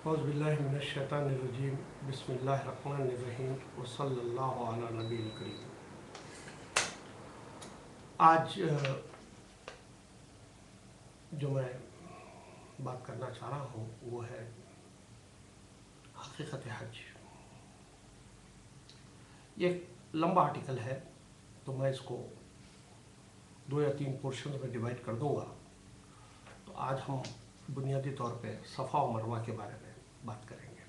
औज़ुबिल्लाहिमिनश्शैतानिर्रजीम बिस्मिल्लाहिर्रहमानिर्रहीम वसल्लल्लाहु अला नबील करीम। आज जो मैं बात करना चाह रहा हूँ वो है हकीकत हज। ये एक लंबा आर्टिकल है तो मैं इसको 2 या 3 पोर्शन में डिवाइड कर दूंगा। तो आज हम बुनियादी तौर पे सफ़ा और मरवा के बारे में बात करेंगे।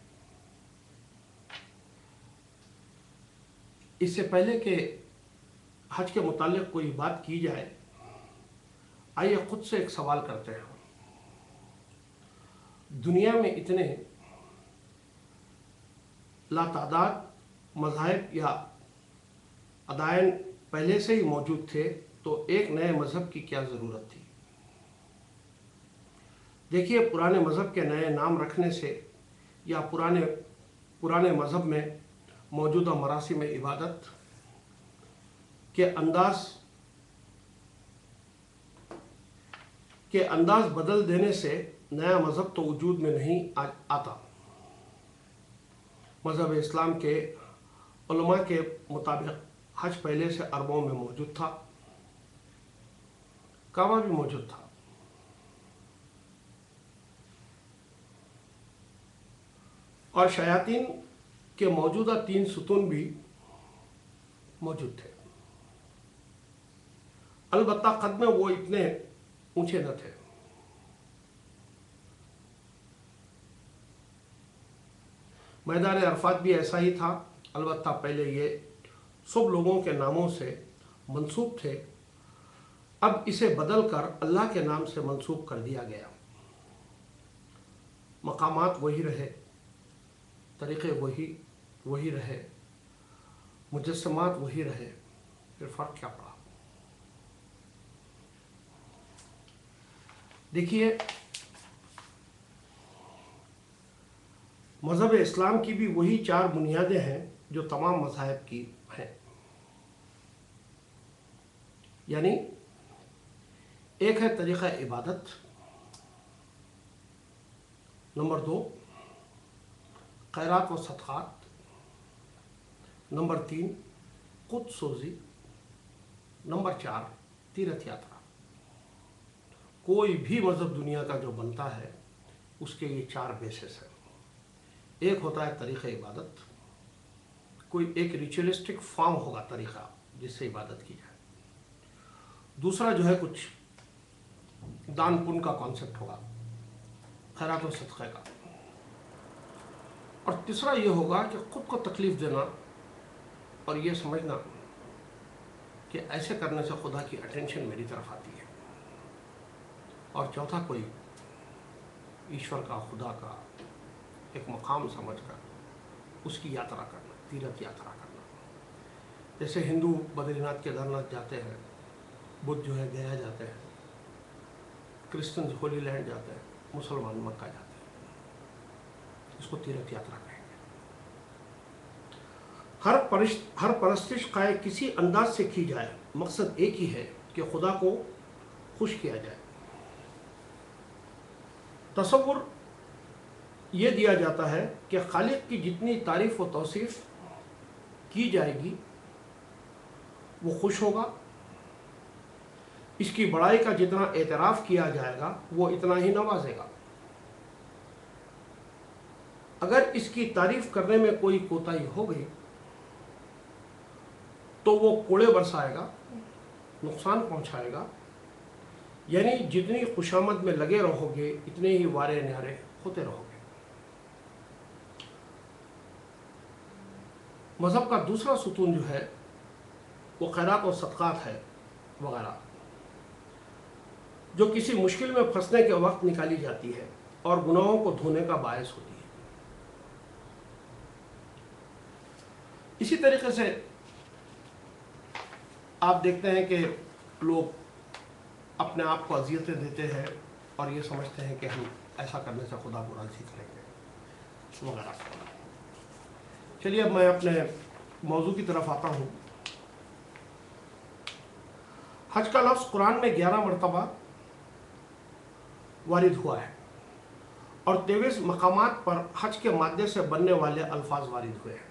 इससे पहले कि हज के मुताल्लिक़ कोई बात की जाए, आइए खुद से एक सवाल करते हैं। दुनिया में इतने लातादाद मज़ाहिब या अदायन पहले से ही मौजूद थे, तो एक नए मज़हब की क्या ज़रूरत थी। देखिए, पुराने मज़हब के नए नाम रखने से या पुराने मज़हब में मौजूदा मरासिम इबादत के अंदाज बदल देने से नया मज़हब तो वजूद में नहीं आता। मज़हब इस्लाम के उलमा के मुताबिक हज पहले से अरबों में मौजूद था, काबा भी मौजूद था। और शयातीन के मौजूदा 3 सुतून भी मौजूद थे। अलबत्ता कद में वो इतने ऊंचे न थे। मैदान अरफात भी ऐसा ही था, अलबत्ता पहले ये सब लोगों के नामों से मंसूब थे। अब इसे बदलकर अल्लाह के नाम से मंसूब कर दिया गया। मकामात वही रहे, तरीक़े वही रहे, मुजस्समात वही रहे, फिर फ़र्क क्या पड़ा। देखिए, मज़हब इस्लाम की भी वही 4 बुनियादें हैं जो तमाम मज़ाहिब की हैं। यानी एक है तरीक़ा इबादत, नंबर 2 खैरात व सदक़ात, नंबर 3 खुद सोज़ी, नंबर 4 तीर्थ यात्रा। कोई भी मज़हब दुनिया का जो बनता है उसके ये 4 बेसिस हैं। एक होता है तरीक़ा इबादत, कोई एक रिचुअलिस्टिक फॉर्म होगा तरीक़ा जिससे इबादत की जाए। दूसरा जो है कुछ दान पुण्य का कॉन्सेप्ट होगा, खैरात व सदक़े का। और तीसरा ये होगा कि खुद को तकलीफ़ देना और ये समझना कि ऐसे करने से खुदा की अटेंशन मेरी तरफ आती है। और चौथा कोई ईश्वर का, खुदा का एक मकाम समझकर उसकी यात्रा करना, तीर्थ यात्रा करना। जैसे हिंदू बद्रीनाथ केदारनाथ जाते हैं, बुद्ध जो है गया जाते हैं, क्रिश्चियन होली लैंड जाते हैं, मुसलमान मक्का जाते हैं। इसको तीर्थ यात्रा कहेंगे। हर परस्तिश काए किसी अंदाज से की जाए, मकसद एक ही है कि खुदा को खुश किया जाए। तसव्वुर ये दिया जाता है कि खालिक की जितनी तारीफ़ व तौसीफ़ की जाएगी वो खुश होगा, इसकी बड़ाई का जितना एतराफ़ किया जाएगा वो इतना ही नवाजेगा। अगर इसकी तारीफ़ करने में कोई कोताही हो गई तो वो कोड़े बरसाएगा, नुकसान पहुंचाएगा। यानी जितनी खुशामद में लगे रहोगे इतने ही वारे न्यारे होते रहोगे। मज़हब का दूसरा सुतून जो है वो खैरात और सदक़ात है वगैरह, जो किसी मुश्किल में फंसने के वक्त निकाली जाती है और गुनाहों को धोने का बायस होती है। इसी तरीके से आप देखते हैं कि लोग अपने आप को अज़ियतें देते हैं और ये समझते हैं कि हम ऐसा करने से खुदा को राज़ी करेंगे वगैरह। चलिए अब मैं अपने मौजू की तरफ आता हूँ। हज का लफ्ज़ कुरान में 11 मरतबा वारिद हुआ है اور 23 मकामात पर हज के मादे से बनने वाले अल्फाज वारिद हुए हैं।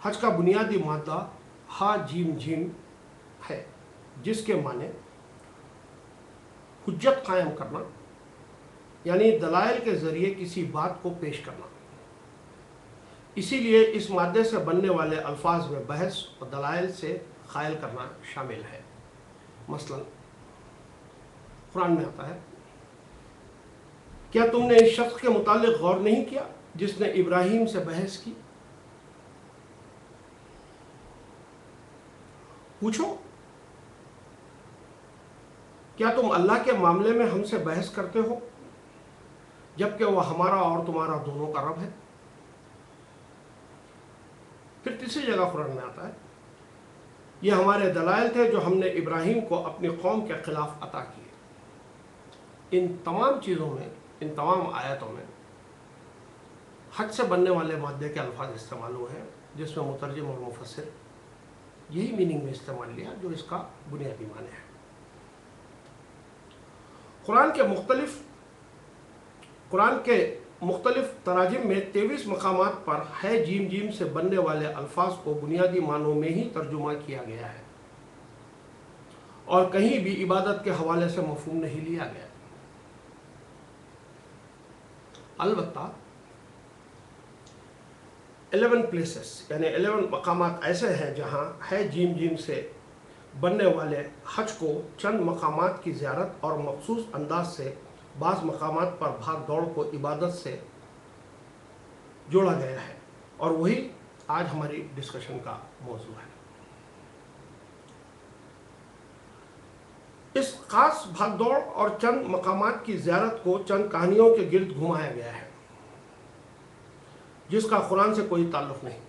हज का बुनियादी मादा हा जीम जीम है, जिसके माने हुज्जत कायम करना, यानी दलाइल के ज़रिए किसी बात को पेश करना। इसीलिए इस मादे से बनने वाले अल्फाज में बहस और दलाइल से क़ायल करना शामिल है। मसलन कुरान में आता है, क्या तुमने इस शख्स के मुतालिक गौर नहीं किया जिसने इब्राहीम से बहस की? पूछो, क्या तुम अल्लाह के मामले में हमसे बहस करते हो जबकि वह हमारा और तुम्हारा दोनों का रब है? फिर तीसरी जगह कुरान में आता है, ये हमारे दलाइल थे जो हमने इब्राहीम को अपनी कौम के खिलाफ अता किए। इन तमाम चीज़ों में, इन तमाम आयतों में हज से बनने वाले मादे के अल्फाज इस्तेमाल हुए हैं, जिसमें मुतरजिम और मुफस्सिर यही मीनिंग में इस्तेमाल लिया जो इसका बुनियादी माने है। कुरान के मुख्तलिफ तराजिम में 23 मकामात पर है जीम जीम से बनने वाले अल्फाज को बुनियादी मानों में ही तर्जुमा किया गया है और कहीं भी इबादत के हवाले से मफहूम नहीं लिया गया। अलबत्ता 11 प्लेसेस यानी 11 मकामात ऐसे हैं जहां है जीम जीम से बनने वाले हज को चंद मकामात की ज़ियारत और मखसूस अंदाज से बाज़ मकामात पर भाग दौड़ को इबादत से जोड़ा गया है, और वही आज हमारी डिस्कशन का मौजू है। इस खास भागदौड़ और चंद मकामात की ज़ियारत को चंद कहानियों के गिर्द घुमाया गया है जिसका कुरान से कोई ताल्लुक़ नहीं।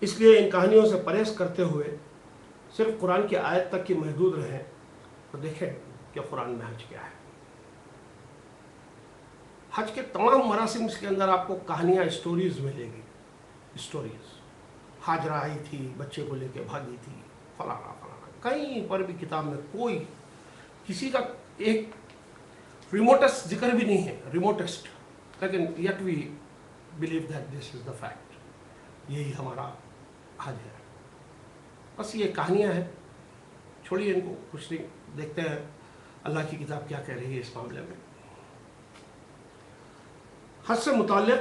इसलिए इन कहानियों से परहेज़ करते हुए सिर्फ कुरान की आयत तक की महदूद रहें तो देखें कि कुरान में हज क्या है। हज के तमाम मरासिम के अंदर आपको कहानियाँ, स्टोरीज़ मिलेगी। स्टोरीज़, हाजरा आई थी, बच्चे को लेके भागी थी, फलाना फलाना। कहीं पर भी किताब में कोई किसी का एक रिमोटेस्ट जिक्र भी नहीं है, रिमोटेस्ट, लेकिन yet we believe that this is the fact. यही हमारा हज है। बस ये कहानियाँ हैं, छोड़िए इनको, कुछ नहीं। देखते हैं अल्लाह की किताब क्या कह रही है इस मामले में। हज से मुताल्लिक़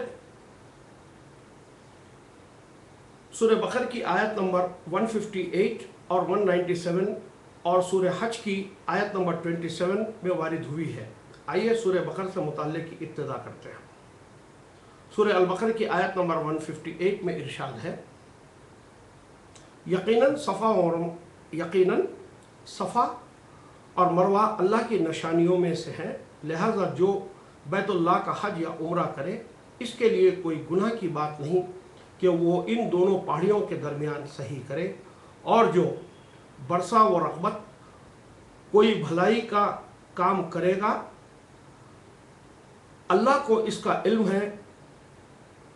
सूरह बकर की आयत नंबर 158 और 197 और सूरह हज की आयत नंबर 27 में वारिद हुई है। आइए सूरह बकर से मुताल्लिक़ की इब्तिदा करते हैं। सूरह अल बकर की आयत नंबर 158 में इरशाद है, यकीनन सफ़ा और मरवा अल्लाह की निशानियों में से हैं, लिहाजा जो बैतुल्लाह का हज या उम्रा करे इसके लिए कोई गुनाह की बात नहीं कि वो इन दोनों पहाड़ियों के दरमियान सही करे, और जो बरसा व रग़बत कोई भलाई का काम करेगा अल्लाह को इसका इल्म है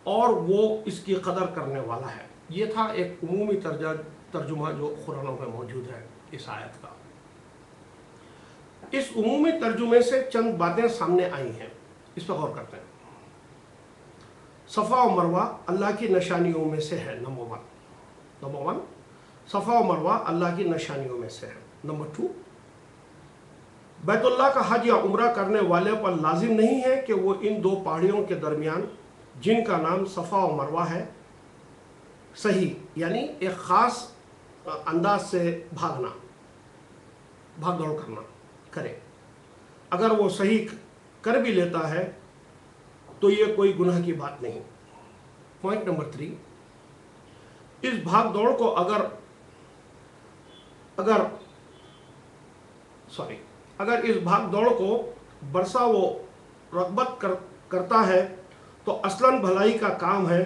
और वो इसकी कदर करने वाला है। ये था एक उमूमी तर्जुमा जो कुरानों में मौजूद है इस आयत का। इस उमूमी तर्जुमे से चंद बातें सामने आई हैं, इस पर गौर करते हैं। सफ़ा और मरवा अल्लाह की निशानियों में से है। नंबर वन, सफ़ा और मरवा अल्लाह की निशानियों में से है। नंबर 2, बैतुल्लाह का हज या उम्रा करने वाले पर लाजिम नहीं है कि वो इन दो पहाड़ियों के दरमियान जिनका नाम सफ़ा और मरवा है सही यानी एक ख़ास अंदाज से भाग दौड़ करना करे। अगर वो सही कर भी लेता है तो ये कोई गुनाह की बात नहीं। पॉइंट नंबर 3, इस भाग दौड़ को अगर इस भाग दौड़ को बरसा वो रग़बत करता है तो असलन भलाई का काम है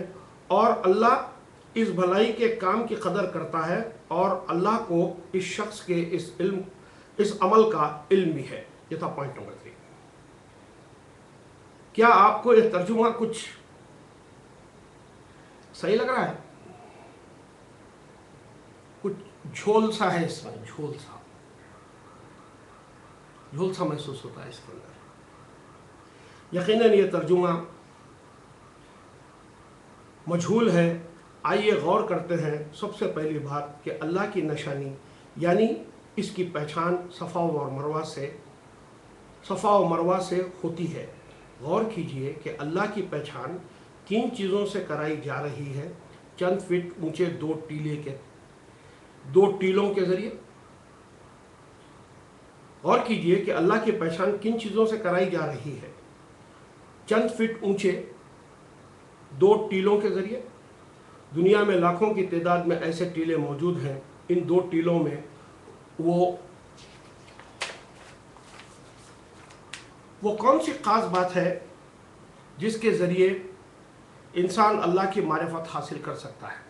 और अल्लाह इस भलाई के काम की कदर करता है और अल्लाह को इस शख्स के इस अमल का इल्म भी है। ये था पॉइंट नंबर 3। क्या आपको यह तर्जुमा कुछ सही लग रहा है? कुछ झोल सा है इसमें, झोल सा। झुलसा महसूस होता है इसके अंदर। यकीनन ये तर्जुमा मजहूल है। आइए गौर करते हैं। सबसे पहली बात कि अल्लाह की निशानी यानी इसकी पहचान सफ़ा और मरवा से होती है। गौर कीजिए कि अल्लाह की पहचान किन चीज़ों से कराई जा रही है। चंद फीट ऊंचे दो टीलों के ज़रिए। गौर कीजिए कि अल्लाह की पहचान किन चीज़ों से कराई जा रही है। चंद फीट ऊंचे दो टीलों के ज़रिए। दुनिया में लाखों की तादाद में ऐसे टीले मौजूद हैं। इन दो टीलों में वो कौन सी ख़ास बात है जिसके ज़रिए इंसान अल्लाह की मारिफत हासिल कर सकता है।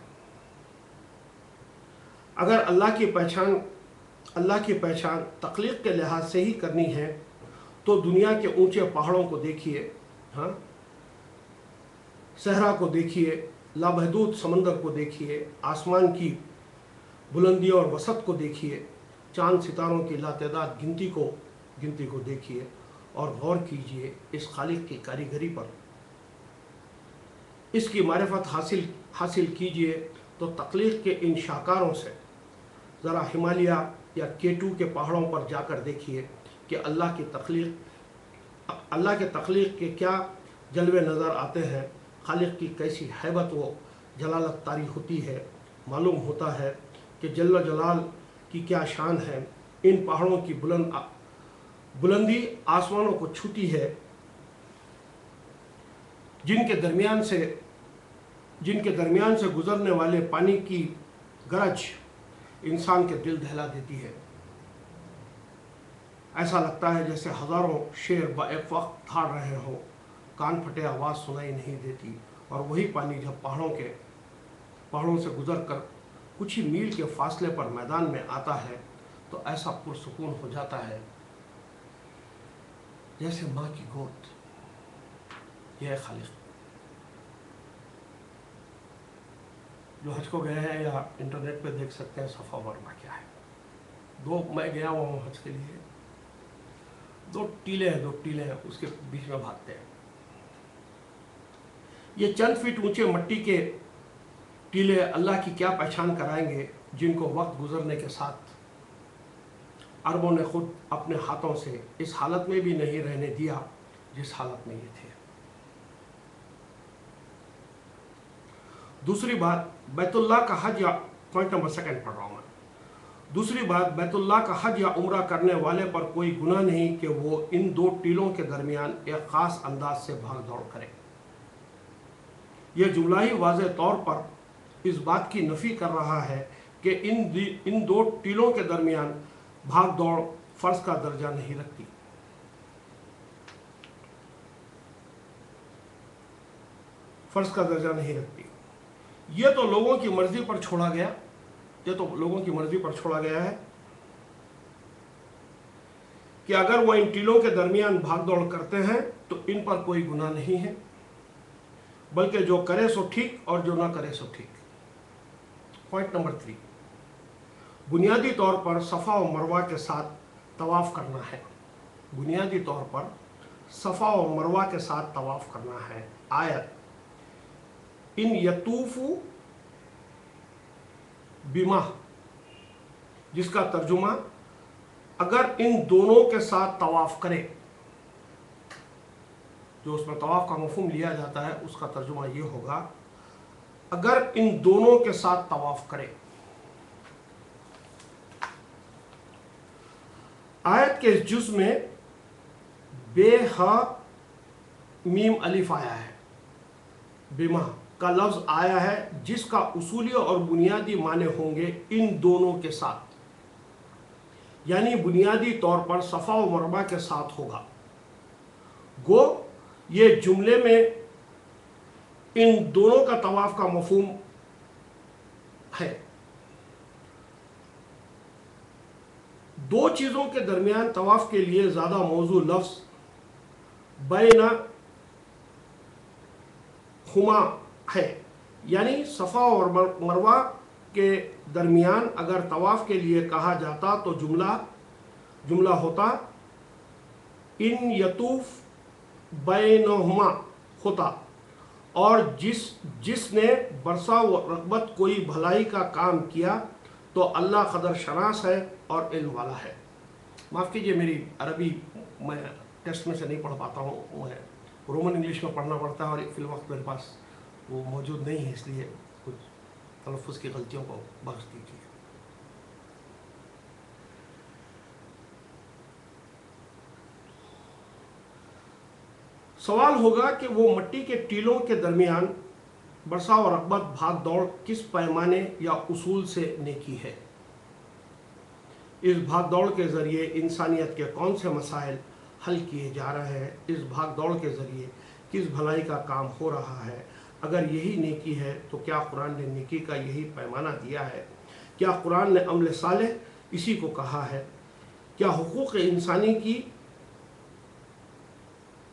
अगर अल्लाह की पहचान तख्लीक के लिहाज से ही करनी है तो दुनिया के ऊंचे पहाड़ों को देखिए, हाँ, सहरा को देखिए, लामहदूद समंदर को देखिए, आसमान की बुलंदी और वसत को देखिए, चांद सितारों की लातादाद गिनती को देखिए और गौर कीजिए इस खालिक की कारीगरी पर। इसकी मारिफत हासिल कीजिए तो तख्लीक के इन शाहकारों से ज़रा हिमालय या केटू के पहाड़ों पर जाकर देखिए कि अल्लाह के तख्लीक के क्या जलवे नज़र आते हैं। खालिक की कैसी हैबत व जलालत तारी होती है। मालूम होता है कि जल्ल जलाल की क्या शान है। इन पहाड़ों की बुलंदी आसमानों को छूती है, जिनके दरमियान से गुजरने वाले पानी की गरज इंसान के दिल दहला देती है। ऐसा लगता है जैसे हज़ारों शेर एक वक्त धाड़ रहे हों। कान फटे आवाज़ सुनाई नहीं देती और वही पानी जब पहाड़ों से गुजरकर कुछ ही मील के फासले पर मैदान में आता है तो ऐसा पुरसुकून हो जाता है जैसे माँ की गोद। यह खालिक जो हज को गए हैं या इंटरनेट पे देख सकते हैं सफ़ा मरवा क्या है। मैं गया हुआ हूँ हज के लिए। दो टीले हैं उसके बीच में भागते हैं। ये चंद फीट ऊंचे मट्टी के टीले अल्लाह की क्या पहचान कराएंगे, जिनको वक्त गुजरने के साथ अरबों ने खुद अपने हाथों से इस हालत में भी नहीं रहने दिया जिस हालत में ये थे। दूसरी बात, बैतुल्लाह का हज या पॉइंट नंबर 2 पढ़ रहा हूँ मैं। दूसरी बात, बैतुल्लाह का हज या उम्रा करने वाले पर कोई गुनाह नहीं कि वो इन दो टीलों के दरमियान एक ख़ास अंदाज से भाग दौड़ करे। यह जुमला ही वाज़ेह तौर पर इस बात की नफ़ी कर रहा है कि इन दो टीलों के दरमियान भाग दौड़ फ़र्ज का दर्जा नहीं रखती। ये तो लोगों की मर्जी पर छोड़ा गया है कि अगर वो इन टीलों के दरमियान भाग दौड़ करते हैं तो इन पर कोई गुनाह नहीं है, बल्कि जो करे सो ठीक और जो ना करे सो ठीक। पॉइंट नंबर 3, बुनियादी तौर पर सफ़ा और मरवा के साथ तवाफ़ करना है। बुनियादी तौर पर सफ़ा और मरवा के साथ तवाफ़ करना है। आयत इन यतूफ़ु बिमा, जिसका तर्जुमा अगर इन दोनों के साथ तवाफ़ करे, जो उसमें तवाफ़ का मफ़हूम लिया जाता है उसका तर्जुमा ये होगा अगर इन दोनों के साथ तवाफ़ करे। आयत के इस जुज़ में बेहा मीम अलिफ आया है, बिमा का लफ्ज़ आया है, जिसका उसूली और बुनियादी माने होंगे इन दोनों के साथ, यानी बुनियादी तौर पर सफ़ा व मरवा के साथ होगा। गो ये जुमले में इन दोनों का तवाफ़ का मफ़हूम है। दो चीज़ों के दरमियान तवाफ़ के लिए ज़्यादा मौजू लफ्ज़ बैना हुमा है, यानी सफ़ा और मरवा के दरमियान अगर तवाफ़ के लिए कहा जाता तो जुमला होता इन यतूफ बैनहुमा होता, और जिसने बरसा व रग़बत कोई भलाई का काम किया तो अल्लाह क़दर शनास है और इल्म वाला है। माफ़ कीजिए, मेरी अरबी मैं टेस्ट में से नहीं पढ़ पाता हूँ, मैं रोमन इंग्लिश में पढ़ना पड़ता है और फिल वक्त मेरे पास वो मौजूद नहीं है, इसलिए कुछ तलफ़्फ़ुज़ की गलतियों को बख्श दीजिए। सवाल होगा कि वो मट्टी के टीलों के दरमियान बरसा और रग़बत भाग दौड़ किस पैमाने या उसूल से नेकी है। इस भाग दौड़ के ज़रिए इंसानियत के कौन से मसाइल हल किए जा रहे हैं, इस भाग दौड़ के ज़रिए किस भलाई का काम हो रहा है। अगर यही नेकी है तो क्या कुरान ने नेकी का यही पैमाना दिया है? क्या कुरान ने अमल सालेह इसी को कहा है? क्या हुकूक़ इंसानी की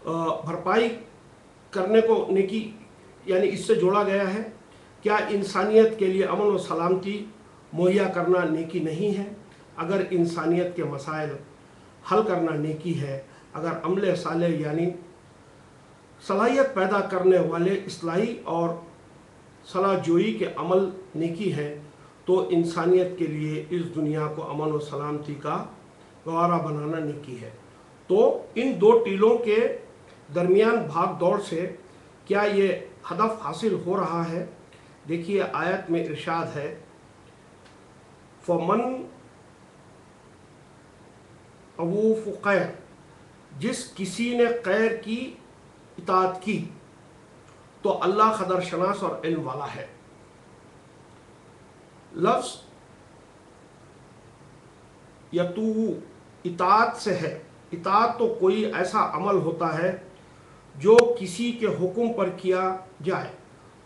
भरपाई करने को नेकी यानी इससे जोड़ा गया है? क्या इंसानियत के लिए अमन और सलामती मुहैया करना नेकी नहीं है? अगर इंसानियत के मसाइल हल करना नेकी है, अगर अमल सालेह यानी सलाहियत पैदा करने वाले इस्लाही और सलाह जोई के अमल नेकी है, तो इंसानियत के लिए इस दुनिया को अमन और सलामती का गवारा बनाना नेकी है। तो इन दो टीलों के दरमियान भाग दौड़ से क्या ये हदफ हासिल हो रहा है? देखिए, आयत में इरशाद है, फमन अवूफ खैर, जिस किसी ने खैर की इताअत की तो अल्लाह क़दर शनास और इल्म वाला है। लफ्ज़ यतू इताअत से है। इताअत तो कोई ऐसा अमल होता है जो किसी के हुक्म पर किया जाए।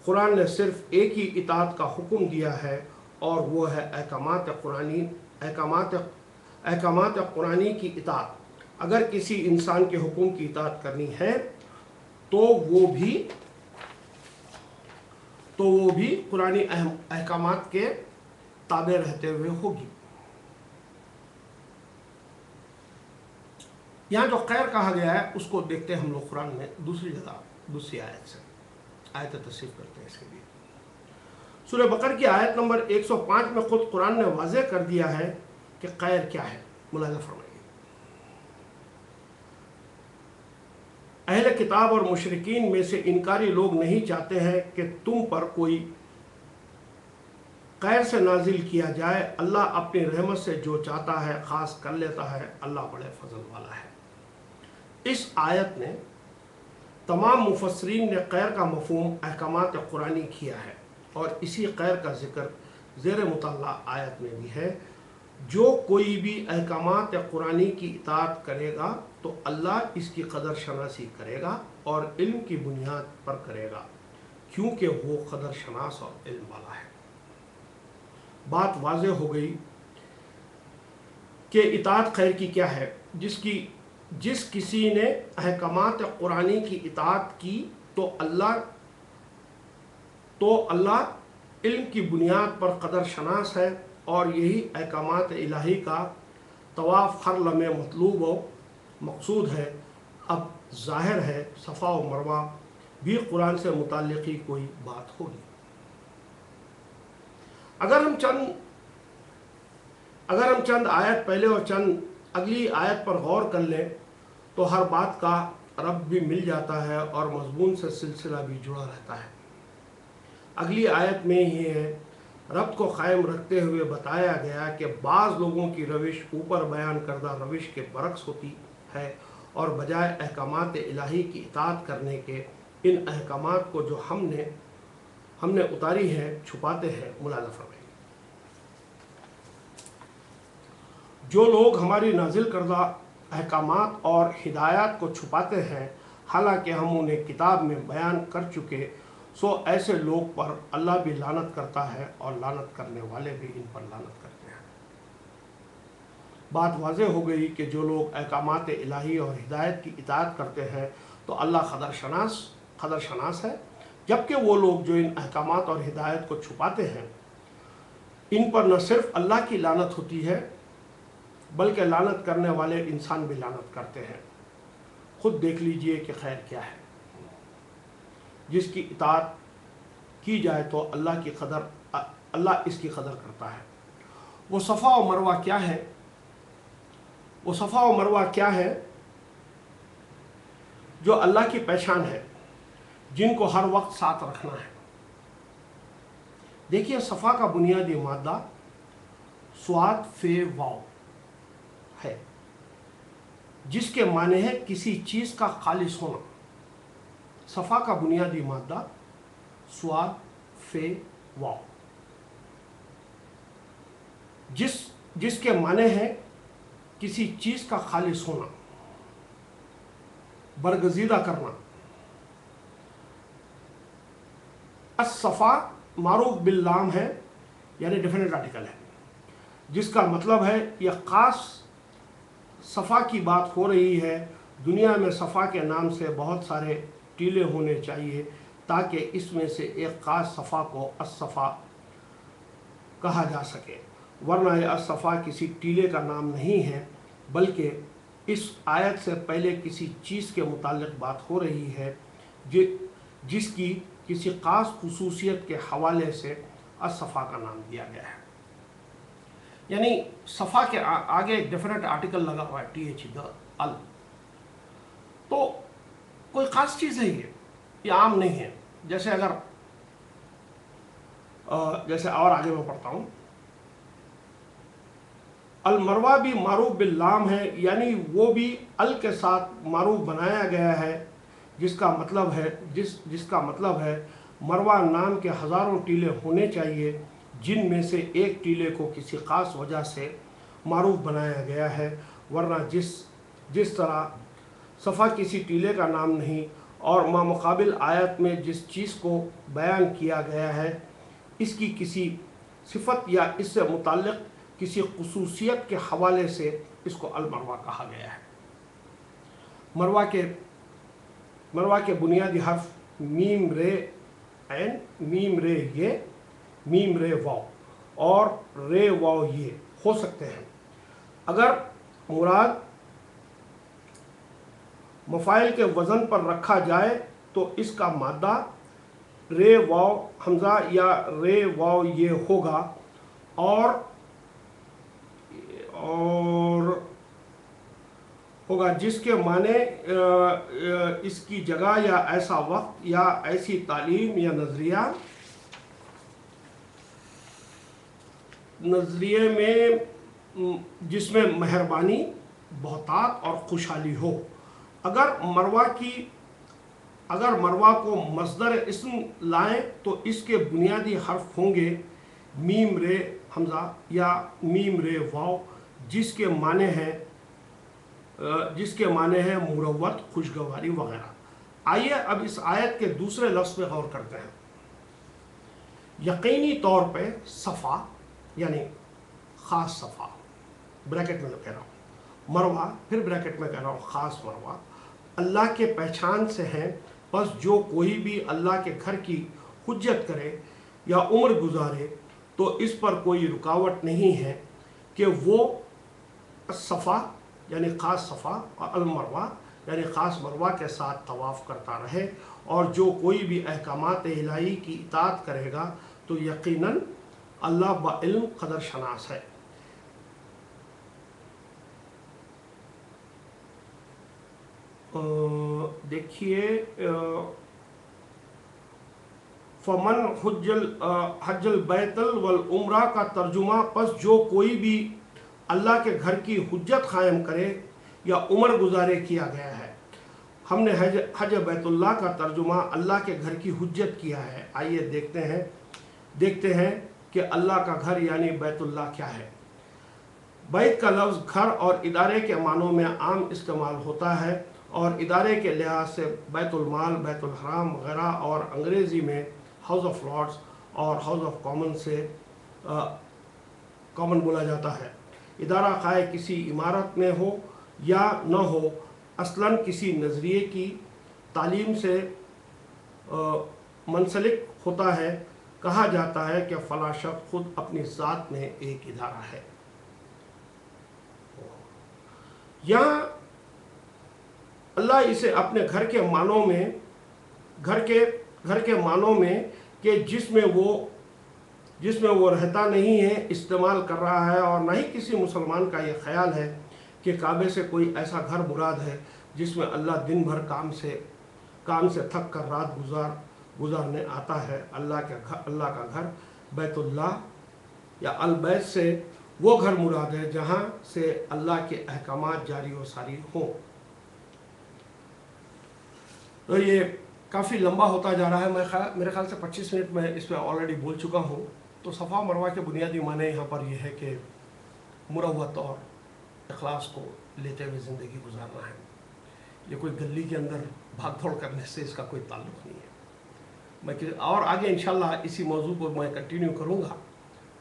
कुरान ने सिर्फ एक ही इताअत का हुक्म दिया है और वो है अहकामात कुरानी की इताअत। अगर किसी इंसान के हुक्म की इताअत करनी है तो वो भी कुरानी अहकामात के ताबे रहते हुए होगी। यहाँ जो खैर कहा गया है उसको देखते हैं हम लोग कुरान में दूसरी जगह, दूसरी आयत से आयत तस्वीर करते हैं। इसके लिए सूरह बकर की आयत नंबर 105 में खुद कुरान ने वाज़ेह कर दिया है कि खैर क्या है। मुलाज़ा फरमाइए, अहले किताब और मुशरिकीन में से इनकारी लोग नहीं चाहते हैं कि तुम पर कोई खैर से नाजिल किया जाए। अल्लाह अपनी रहमत से जो चाहता है ख़ास कर लेता है। अल्लाह बड़े फजल वाला है। इस आयत ने तमाम मुफस्सरीन ने खैर का मफ़हूम अहकामात कुरानी किया है और इसी खैर का जिक्र ज़ेर मुतल्ला आयत में भी है। जो कोई भी अहकामात कुरानी की इताअत करेगा तो अल्लाह इसकी कदर शनासी करेगा और इल्म की बुनियाद पर करेगा, क्योंकि वो कदर शनास और इल्म वाला है। बात वाज़ेह हो गई कि इताअत खैर की क्या है। जिस किसी ने अहकामात कुरानी की इताअत की तो अल्लाह इल्म की बुनियाद पर कदर शनास है और यही अहकामात इलाही का तवाफ़ हर लम्हे मतलूब व मकसूद है। अब ज़ाहिर है सफ़ा व मरवा भी कुरान से मुताल्लिक़ ही कोई बात होगी। अगर हम चंद आयत पहले और चंद अगली आयत पर गौर कर लें तो हर बात का रब भी मिल जाता है और मज़मून से सिलसिला भी जुड़ा रहता है। अगली आयत में ही है, रब को कायम रखते हुए बताया गया कि बाज़ लोगों की रविश ऊपर बयान करदा रविश के बरक्स होती है और बजाय अहकामात इलाही की इताअत करने के इन अहकामात को जो हमने उतारी है छुपाते हैं। मुलाज़ा फरमाइए, जो लोग हमारी नाजिल करदा अहकामात और हिदायत को छुपाते हैं, हालांकि हम उन्हें किताब में बयान कर चुके, सो ऐसे लोग पर अल्लाह भी लानत करता है और लानत करने वाले भी इन पर लानत करते हैं। बात वाज़ेह हो गई कि जो लोग अहकामात इलाही और हिदायत की इताअत करते हैं तो अल्लाह कदर शनास है, जबकि वो लोग जो इन अहकामात और हिदायत को छुपाते हैं इन पर न सिर्फ अल्लाह की लानत होती है बल्कि लानत करने वाले इंसान भी लानत करते हैं। خود دیکھ لیجئے کہ خیر کیا ہے۔ جس کی اطاعت کی جائے تو اللہ اس کی قدر کرتا ہے۔ وہ صفا و مروہ کیا ہے؟ وہ صفا و مروہ کیا ہے؟ جو اللہ کی پہچان ہے، جن کو ہر وقت ساتھ رکھنا ہے۔ دیکھیے، صفا کا بنیادی مادہ صاد فے واو ہے، جس کے معنی ہے کسی چیز کا خالص ہونا۔ صفا کا بنیادی مادہ صاد فے واو، جس کے معنی ہے کسی چیز کا خالص ہونا، برگزیدہ کرنا۔ الصفا معروف باللام ہے، یعنی ڈیفینٹ آرٹیکل ہے، جس کا مطلب ہے یہ خاص صفا کی بات ہو رہی ہے۔ دنیا میں صفا کے نام سے بہت سارے ٹیلے ہونے چاہیے تاکہ اس میں سے ایک خاص صفا کو الصفا کہا جا سکے، ورنہ یہ الصفا کسی ٹیلے کا نام نہیں ہے، بلکہ اس آیت سے پہلے کسی چیز کے متعلق بات ہو رہی ہے جس کی کسی خاص خصوصیت کے حوالے سے الصفا کا نام دیا گیا ہے۔ یعنی صفا کے آگے ایک ڈیفینٹ آرٹیکل لگا ہوا ہے، TH ال، تو کوئی خاص چیز ہے، یہ عام نہیں ہے۔ جیسے اور آگے میں پڑھتا ہوں، المروہ بھی معروف باللام ہے، یعنی وہ بھی ال کے ساتھ معروف بنایا گیا ہے، جس کا مطلب ہے مروہ نام کے ہزاروں ٹیلے ہونے چاہیے، جن میں سے ایک ٹیلے کو کسی خاص وجہ سے معروف بنایا گیا ہے، ورنہ جس طرح صفا کسی ٹیلے کا نام نہیں، اور مقابل آیت میں جس چیز کو بیان کیا گیا ہے اس کی کسی صفت یا اس سے متعلق کسی خصوصیت کے حوالے سے اس کو المروہ کہا گیا ہے۔ مروہ کے بنیادی حرف میم رے عین، میم رے یہ، میم رے واو اور رے واو یہ ہو سکتے ہیں۔ اگر مراد مفاعل کے وزن پر رکھا جائے تو اس کا مادہ رے واو حمزہ یا رے واو یہ ہوگا، اور ہوگا جس کے معنی اس کی جگہ یا ایسا وقت یا ایسی تعلیم یا نظریے میں جس میں مہربانی، بہتات اور خوشحالی ہو۔ اگر مروہ کو مصدر اسم لائیں تو اس کے بنیادی حرف ہوں گے میم رے حمزہ یا میم رے واو، جس کے معنی ہے مروت، خوشگواری وغیرہ۔ آئیے اب اس آیت کے دوسرے لفظ پہ غور کرتے ہیں۔ یقینی طور پہ صفا یعنی خاص صفا، بریکٹ میں کہہ رہا ہوں، مروہ پھر بریکٹ میں کہہ رہا ہوں خاص مروہ، اللہ کے پہچان سے ہیں، بس جو کوئی بھی اللہ کے گھر کی حجت کرے یا عمر گزارے تو اس پر کوئی رکاوٹ نہیں ہے کہ وہ صفا یعنی خاص صفا اور المروہ یعنی خاص مروہ کے ساتھ طواف کرتا رہے، اور جو کوئی بھی احکامات الہی کی اطاعت کرے گا تو یقیناً اللہ بعلم قدر شناس ہے۔ دیکھیے، فمن حج البیت والعمرہ کا ترجمہ، پس جو کوئی بھی اللہ کے گھر کی حجت قائم کرے یا عمر گزارے کیا گیا ہے۔ ہم نے حج بیت اللہ کا ترجمہ اللہ کے گھر کی حجت کیا ہے۔ آئیے دیکھتے ہیں کہ اللہ کا گھر یعنی بیت اللہ کیا ہے۔ بیت کا لفظ گھر اور ادارے کے معنوں میں عام استعمال ہوتا ہے، اور ادارے کے لحاظ سے بیت المال، بیت الحرام وغیرہ، اور انگریزی میں ہاؤس آف لارڈز اور ہاؤس آف کامن سے کامن بولا جاتا ہے۔ ادارہ خواہ کسی عمارت میں ہو یا نہ ہو، اصلاً کسی نظریے کی تعلیم سے منسلک ہوتا ہے۔ کہا جاتا ہے کہ فلاں شخص خود اپنی ذات میں ایک ادارہ ہے۔ یہاں اللہ اسے اپنے گھر کے معنوں میں گھر کے معنوں میں کہ جس میں وہ رہتا نہیں ہے استعمال کر رہا ہے، اور نہ ہی کسی مسلمان کا یہ خیال ہے کہ کعبے سے کوئی ایسا گھر مراد ہے جس میں اللہ دن بھر کام سے تھک کر رات گزارنے آتا ہے۔ اللہ کا گھر بیت اللہ یا البیت سے وہ گھر مراد ہے جہاں سے اللہ کے احکامات جاری و ساری ہوں۔ تو یہ کافی لمبا ہوتا جا رہا ہے، میرے خیال سے 25 منٹ میں اس پہ آلریڈی بول چکا ہوں۔ تو صفا مروہ کے بنیادی معنی یہاں پر یہ ہے کہ مروت اور اخلاص کو لیتے ہوئے زندگی گزارنا ہے۔ یہ کوئی گلی کے اندر بھاگ دوڑ کرنے سے اس کا کوئی تعلق نہیں ہے۔ اور آگے انشاءاللہ اسی موضوع کو میں کنٹینیو کروں گا،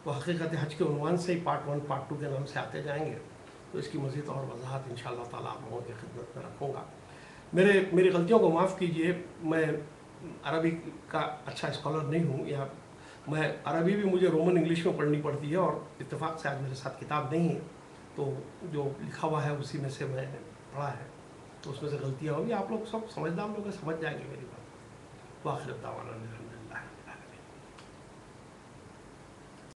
تو حقیقت حج کے عنوان سے ہی پارٹ 1 پارٹ 2 کے نام سے آتے جائیں گے، تو اس کی مزید اور وضاحت انشاءاللہ تعالیٰ آپ لوگوں کی خدمت میں رکھوں گا۔ میری غلطیوں کو معاف کیجئے، میں عربی کا اچھا اسکالر نہیں ہوں، یا عربی بھی مجھے رومن انگلش میں پڑھنی پڑتی ہے، اور اتفاق سے آج میرے ساتھ کتاب نہیں ہے، تو جو لکھا ہوا ہے اسی میں سے میں نے پڑھا ہے، تو اس میں سے غلطیاں ہوگی۔ آپ لوگ سب سمجھدار لوگ سمجھ جائیں گے میری بات۔ وآخر دعوانا